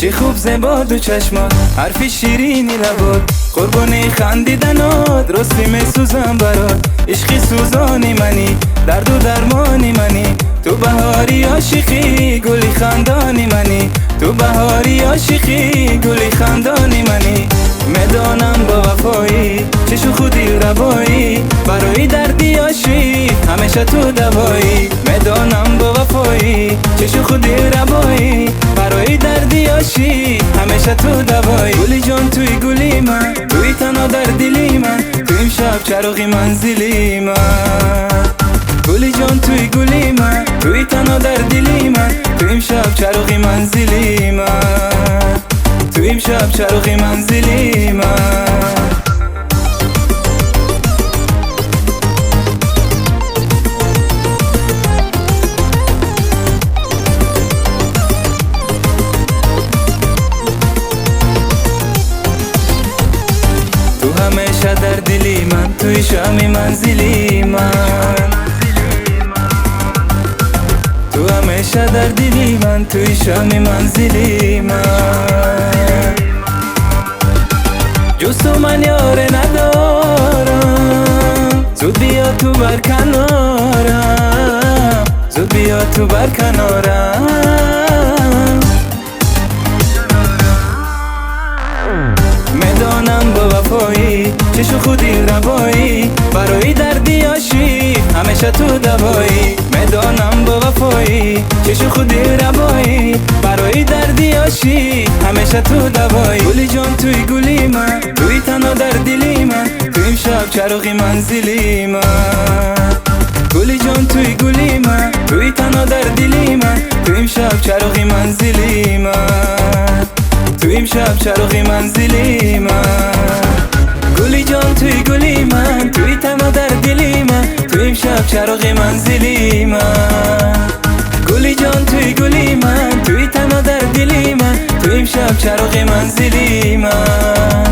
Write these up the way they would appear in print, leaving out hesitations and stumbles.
چی خوب زباد و چشمات، حرفی شیرینی لبات، قربونی خندیدنات، راستی می سوزم برات. عشقی سوزانی منی، درد و درمانی منی، تو بهاری عاشقی گلی خندانی منی، تو بهاری عاشقی گلی خندانی منی. میدانم با وفایی چشو خودی روایی، برای دردی عاشق همیشه تو دوایی. میدانم با وفایی چشو خودی روایی، برای دردی عاشق همیشه تو دوایی. گلی جان توی گلی من، توی تنها در دلی من، تو امشب چراغی منزلی من. گلی جان توی گلی من، توی تنها در دلی من، تو امشب چراغی منزلی من، تو امشب چراغی منزلی من. تو همیشه در دلی من، توی شام منزلی من، تو همیشه در دلی من، توی شام منزلی من. جز تو من یاره ندارم، زود بیا تو بر کنارم، زود بیا تو بر کنارم. میدانم با وفایی چشو خودی روایی، برای دردی عاشق همیشه تو دوایی. میدانم با وفایی چشو خودی روایی، برای دردی عاشق همیشه تو دوایی. گلی جان توی گلی من، توی تنها در دلی من، تو امشب چراغی منزلی من. گلی جان توی گلی من، توی تنها در دلی من، تو امشب چراغی منزلی من، تو امشب چراغی منزلی من. گلی جان توی گلی من، توی تنها در دلی من، تو امشب چراغی منزلی من. گلی جان توی گلی من، توی تنها در دلی من، تو امشب چراغی منزلی من،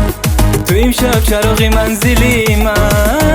تو امشب چراغی منزلی من.